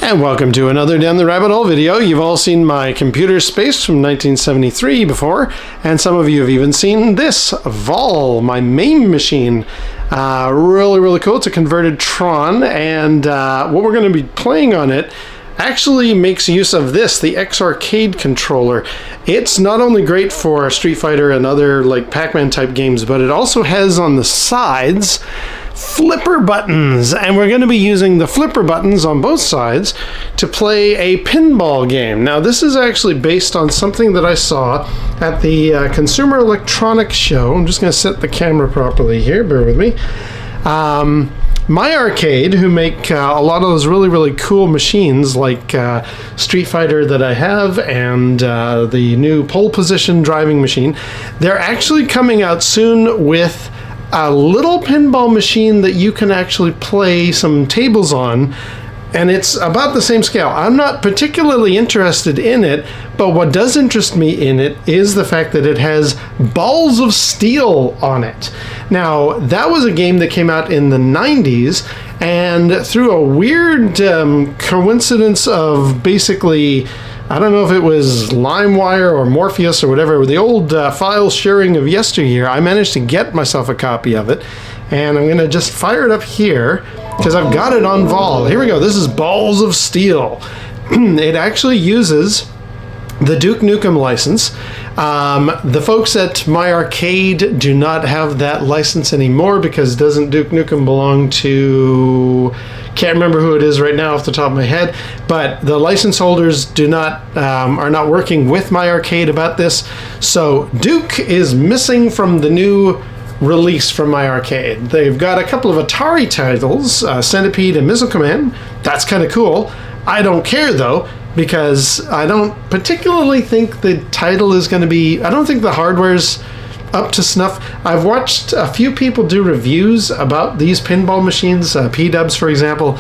And welcome to another Down the Rabbit Hole video. You've all seen my computer space from 1973 before, and some of you have even seen this, Vol, my MAME machine. Really cool. It's a converted Tron, and what we're going to be playing on it actually makes use of this, the X-Arcade controller. It's not only great for Street Fighter and other like Pac-Man type games, but it also has on the sides flipper buttons, and we're going to be using the flipper buttons on both sides to play a pinball game. Now this is actually based on something that I saw at the Consumer Electronics Show. I'm just going to set the camera properly here, bear with me. My Arcade, who make a lot of those really cool machines like Street Fighter that I have, and the new pole position driving machine, they're actually coming out soon with a little pinball machine that you can actually play some tables on, and it's about the same scale. I'm not particularly interested in it, but what does interest me in it is the fact that it has balls of steel on it. Now, that was a game that came out in the 90s, and through a weird coincidence of basically, I don't know if it was LimeWire or Morpheus or whatever, the old file sharing of yesteryear, I managed to get myself a copy of it, and I'm going to just fire it up here because I've got it on Vol. Here we go. This is Balls of Steel. It actually uses the Duke Nukem license. The folks at My Arcade do not have that license anymore because doesn't Duke Nukem belong to... Can't remember who it is right now off the top of my head, but the license holders do not are not working with My Arcade about this. So Duke is missing from the new release from My Arcade. They've got a couple of Atari titles, Centipede and Missile Command. That's kind of cool. I don't care though, because I don't particularly think the title is going to be... I don't think the hardware's up to snuff. I've watched a few people do reviews about these pinball machines, P-Dubs for example,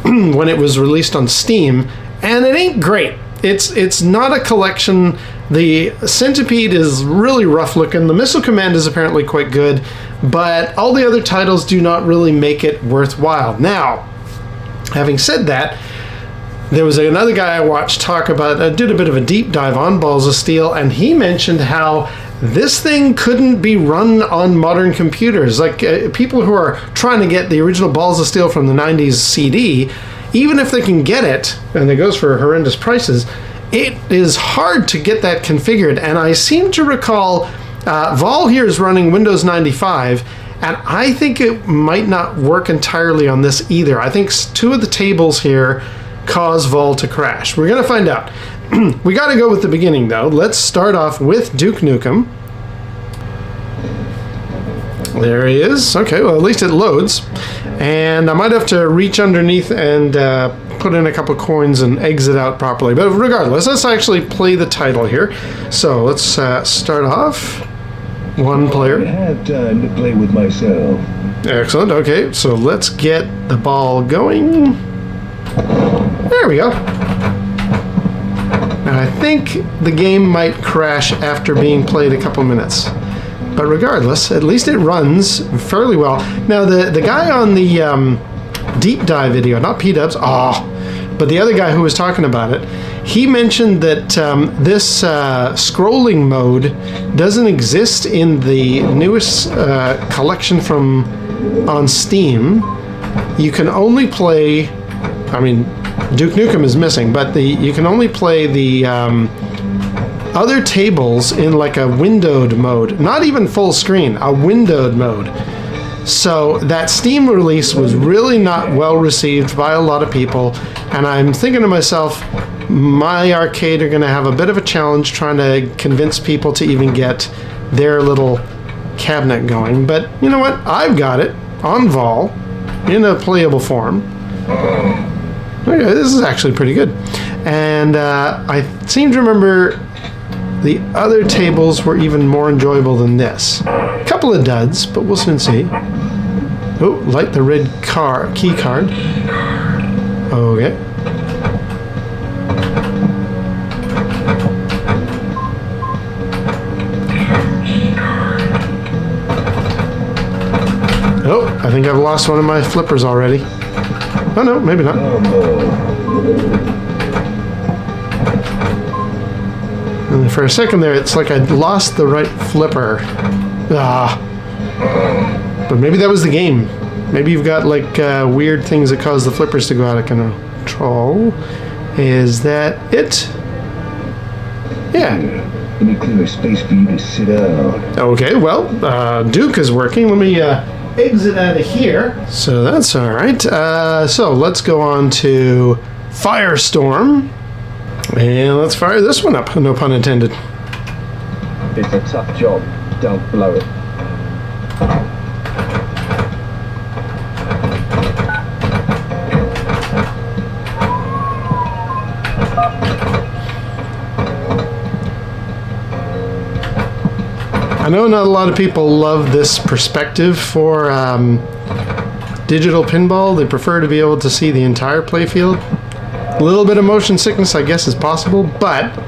when it was released on Steam, and it ain't great. It's not a collection. The Centipede is really rough looking. The Missile Command is apparently quite good, but all the other titles do not really make it worthwhile. Now, having said that, there was another guy I watched talk about, did a bit of a deep dive on Balls of Steel, and he mentioned how this thing couldn't be run on modern computers. Like people who are trying to get the original Balls of Steel from the 90s CD, even if they can get it, and it goes for horrendous prices, it is hard to get that configured. And I seem to recall Vol here is running Windows 95, and I think it might not work entirely on this either. I think two of the tables here cause Vol to crash. We're going to find out. We got to go with the beginning though. Let's start off with Duke Nukem. There he is. Okay, well at least it loads. And I might have to reach underneath and put in a couple coins and exit out properly. But regardless, let's actually play the title here. So let's start off. One player. I have time to play with myself. Excellent. Okay, so let's get the ball going. There we go. Now I think the game might crash after being played a couple minutes. But regardless, at least it runs fairly well. Now the guy on the deep dive video, not P-Dubs, but the other guy who was talking about it, he mentioned that this scrolling mode doesn't exist in the newest collection from on Steam. You can only play, I mean, Duke Nukem is missing, but you can only play the other tables in like a windowed mode, not even full screen, a windowed mode. So that Steam release was really not well received by a lot of people, and I'm thinking to myself, My Arcade are going to have a bit of a challenge trying to convince people to even get their little cabinet going. But you know what? I've got it on Vol in a playable form. Okay, this is actually pretty good. And I seem to remember the other tables were even more enjoyable than this. A couple of duds, but we'll soon see. Oh, light the red key card. Okay. Oh, I think I've lost one of my flippers already. Oh no, maybe not. And for a second there, it's like I lost the right flipper. Ah. But maybe that was the game. Maybe you've got like weird things that cause the flippers to go out of control. Is that it? Yeah. Let me clear a space for you to sit down. Okay, well, Duke is working. Let me exit out of here. So that's all right. So let's go on to Firestorm. And let's fire this one up. No pun intended. It's a tough job. Don't blow it. I know not a lot of people love this perspective for digital pinball. They prefer to be able to see the entire playfield. A little bit of motion sickness, I guess, is possible, but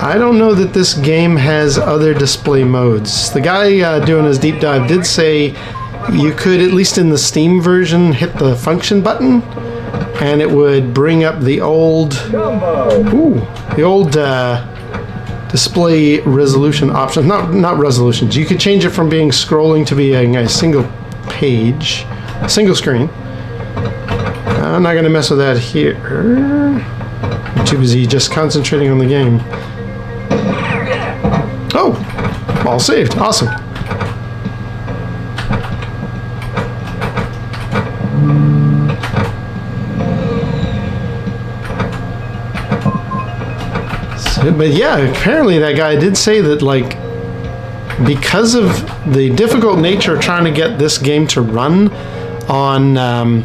I don't know that this game has other display modes. The guy doing his deep dive did say you could, at least in the Steam version, hit the function button, and it would bring up the old, display resolution options. Not resolutions. You could change it from being scrolling to being a single page, single screen. I'm not going to mess with that here. I'm too busy just concentrating on the game. Oh! All saved. Awesome. So, but yeah, apparently that guy did say that, like, because of the difficult nature of trying to get this game to run on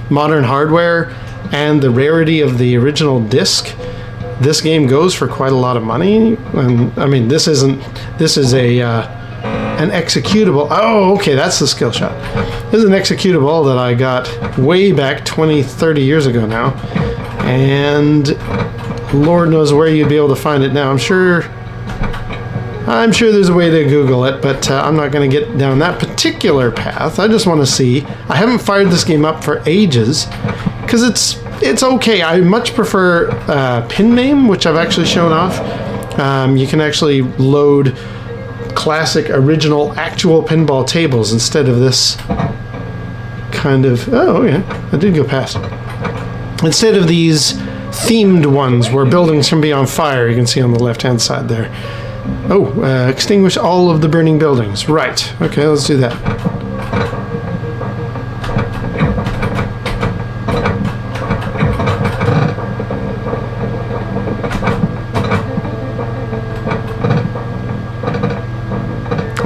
modern hardware and the rarity of the original disc, this game goes for quite a lot of money. And I mean, this is an executable. Oh, okay, that's the skill shot. This is an executable that I got way back 20, 30 years ago now, and Lord knows where you'd be able to find it now. I'm sure there's a way to Google it, but I'm not going to get down that particular path. I just want to see. I haven't fired this game up for ages because it's okay. I much prefer MAME, which I've actually shown off. You can actually load classic, original, actual pinball tables instead of this kind of. Oh, yeah, I did go past. Instead of these themed ones where buildings can be on fire, you can see on the left-hand side there. Oh, extinguish all of the burning buildings. Right. Okay, let's do that.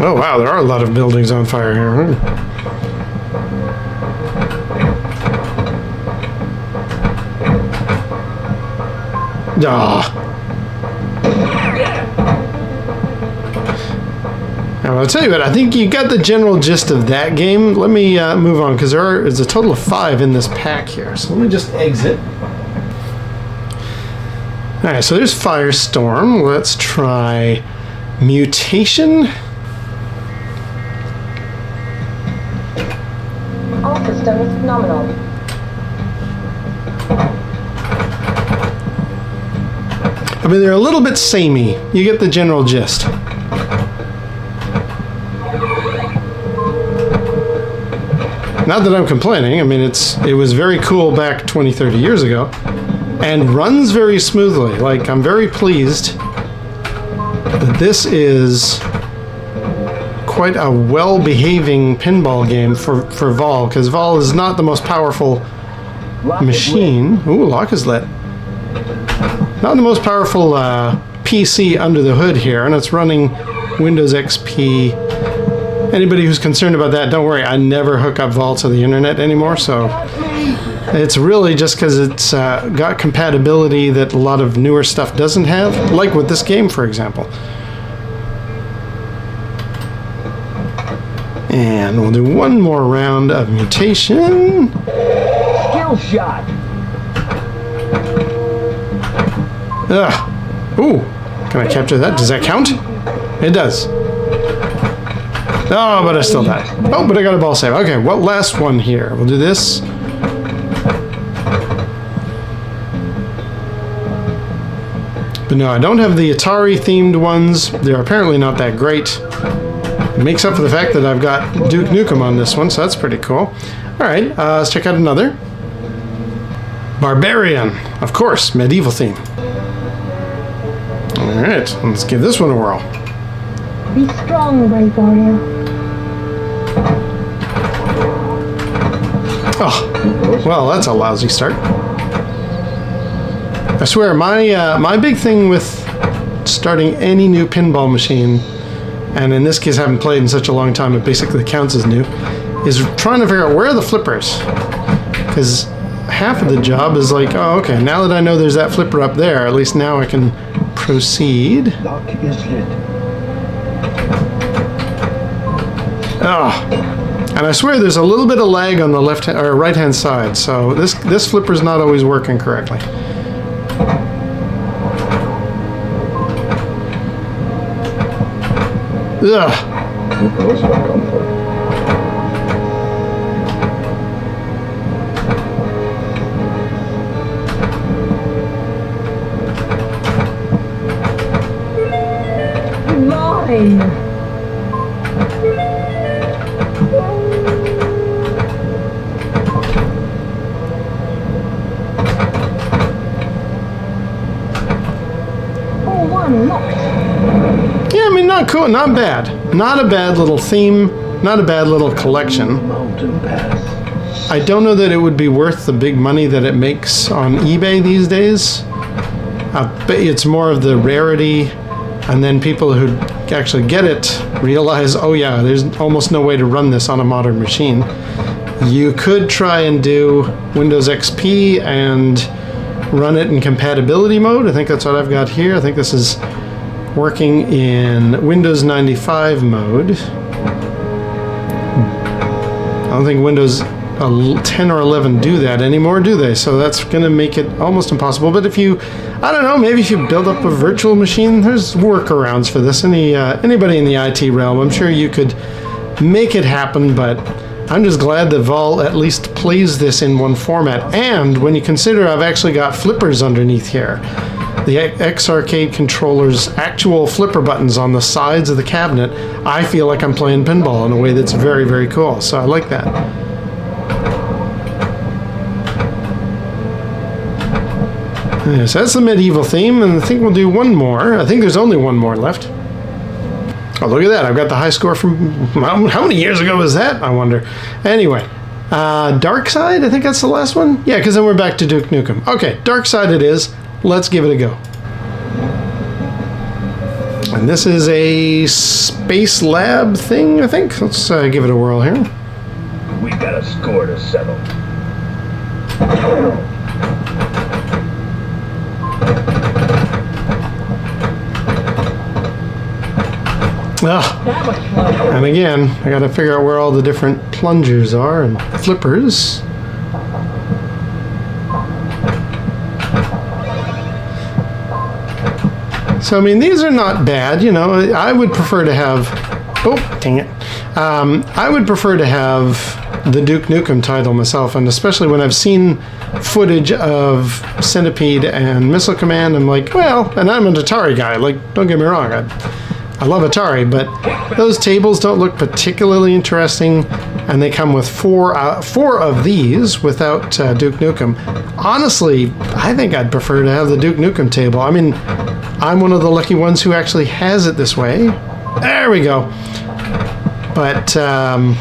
Oh, wow, there are a lot of buildings on fire here. Ah. Now, I'll tell you what, I think you got the general gist of that game. Let me move on, because there's a total of 5 in this pack here. So let me just exit. Alright, so there's Firestorm. Let's try Mutation. All systems nominal. I mean, they're a little bit samey. You get the general gist. Not that I'm complaining. I mean, it was very cool back 20, 30 years ago, and runs very smoothly. Like, I'm very pleased that this is quite a well-behaving pinball game for Vol, because Vol is not the most powerful machine. Ooh, lock is lit. Not the most powerful PC under the hood here, and it's running Windows XP. Anybody who's concerned about that, don't worry. I never hook up Vol to the internet anymore, so it's really just because it's got compatibility that a lot of newer stuff doesn't have, like with this game, for example. And we'll do one more round of Mutation. Skill shot. Ugh. Ooh. Can I capture that? Does that count? It does. Oh, but I still died. Oh, but I got a ball save. Okay, what last one here? We'll do this. But no, I don't have the Atari themed ones. They're apparently not that great. It makes up for the fact that I've got Duke Nukem on this one, so that's pretty cool. Alright, let's check out another. Barbarian, of course, medieval theme. Alright, let's give this one a whirl. Be strong, brave warrior. Oh, well, that's a lousy start. I swear, my big thing with starting any new pinball machine, and in this case I haven't played in such a long time it basically counts as new, is trying to figure out where are the flippers. Because half of the job is like, oh, okay, now that I know there's that flipper up there, at least now I can proceed. Lock is lit. Oh, and I swear there's a little bit of lag on the left or right hand side, so this flipper's not always working correctly. Ugh. Too close for comfort. Mine. Oh, one locked. Yeah, I mean, not cool, not bad. Not a bad little theme, not a bad little collection. Mountain pass. I don't know that it would be worth the big money that it makes on eBay these days. But it's more of the rarity, and then people who actually get it realize, oh yeah, there's almost no way to run this on a modern machine. You could try and do Windows XP and run it in compatibility mode. I think that's what I've got here. I think this is working in Windows 95 mode. I don't think Windows 10 or 11 do that anymore, do they? So that's going to make it almost impossible. But if you, I don't know, maybe if you build up a virtual machine, there's workarounds for this. Anybody in the IT realm, I'm sure you could make it happen, but I'm just glad that Vol at least plays this in one format. And when you consider I've actually got flippers underneath here, the X-Arcade controller's actual flipper buttons on the sides of the cabinet, I feel like I'm playing pinball in a way that's very, very cool. So I like that. Yeah, so that's the medieval theme, and I think we'll do one more. I think there's only one more left. Oh, look at that. I've got the high score from... How many years ago was that, I wonder? Anyway, Dark Side, I think that's the last one? Yeah, because then we're back to Duke Nukem. Okay, Dark Side it is. Let's give it a go. And this is a space lab thing, I think. Let's give it a whirl here. We got a score to settle. That was close. And again, I got to figure out where all the different plungers are and flippers. So, I mean, these are not bad, you know. I would prefer to have... Oh, dang it. I would prefer to have the Duke Nukem title myself, and especially when I've seen footage of Centipede and Missile Command, I'm like, well, and I'm an Atari guy. Like, don't get me wrong, I love Atari, but those tables don't look particularly interesting, and they come with four of these without Duke Nukem. Honestly, I think I'd prefer to have the Duke Nukem table. I mean, I'm one of the lucky ones who actually has it this way. There we go. But, I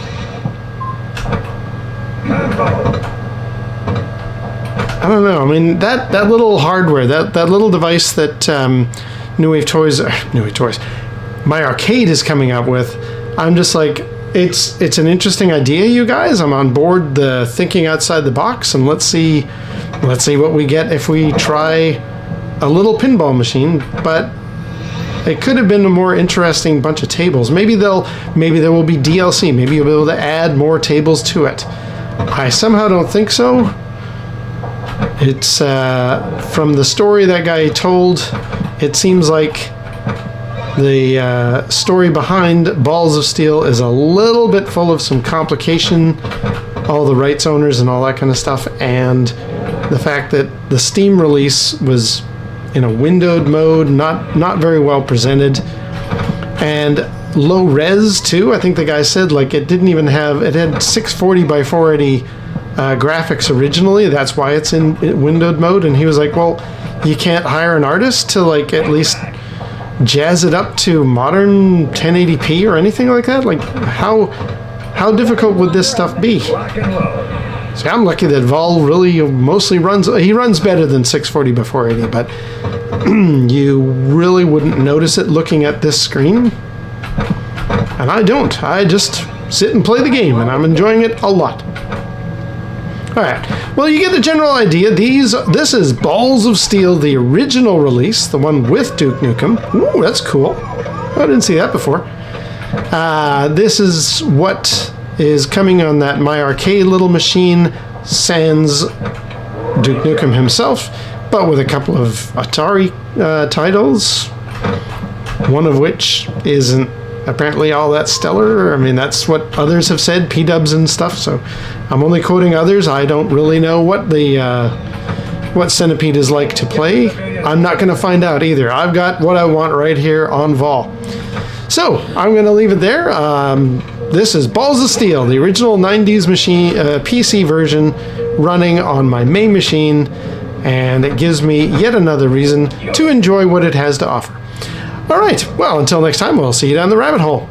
don't know. I mean, that little hardware, that little device that New Wave Toys, my arcade is coming up with, I'm just like, it's an interesting idea, you guys. I'm on board the thinking outside the box, and let's see what we get if we try a little pinball machine. But it could have been a more interesting bunch of tables. Maybe there will be DLC. Maybe you'll be able to add more tables to it. I somehow don't think so. It's from the story that guy told, it seems like the story behind Balls of Steel is a little bit full of some complication, all the rights owners and all that kind of stuff, and the fact that the Steam release was in a windowed mode, not very well presented, and low res too. I think the guy said like it didn't even have, it had 640 by 480 graphics originally. That's why it's in windowed mode. And he was like, well, you can't hire an artist to like at least jazz it up to modern 1080p or anything like that. Like how difficult would this stuff be? See, I'm lucky that Vol really mostly runs, he runs better than 640 by 480, but you really wouldn't notice it looking at this screen. And I don't. I just sit and play the game, and I'm enjoying it a lot. Alright, well, you get the general idea. This is Balls of Steel, the original release, the one with Duke Nukem. Ooh, that's cool. I didn't see that before. This is what is coming on that My Arcade little machine, sans Duke Nukem himself, but with a couple of Atari titles, one of which isn't apparently all that stellar. I mean, that's what others have said, P-dubs and stuff, so I'm only quoting others. I don't really know what the what Centipede is like to play. I'm not going to find out either. I've got what I want right here on Vol. So, I'm going to leave it there. This is Balls of Steel, the original 90s machine, PC version running on my MAME machine, and it gives me yet another reason to enjoy what it has to offer. All right, well, until next time, we'll see you down the rabbit hole.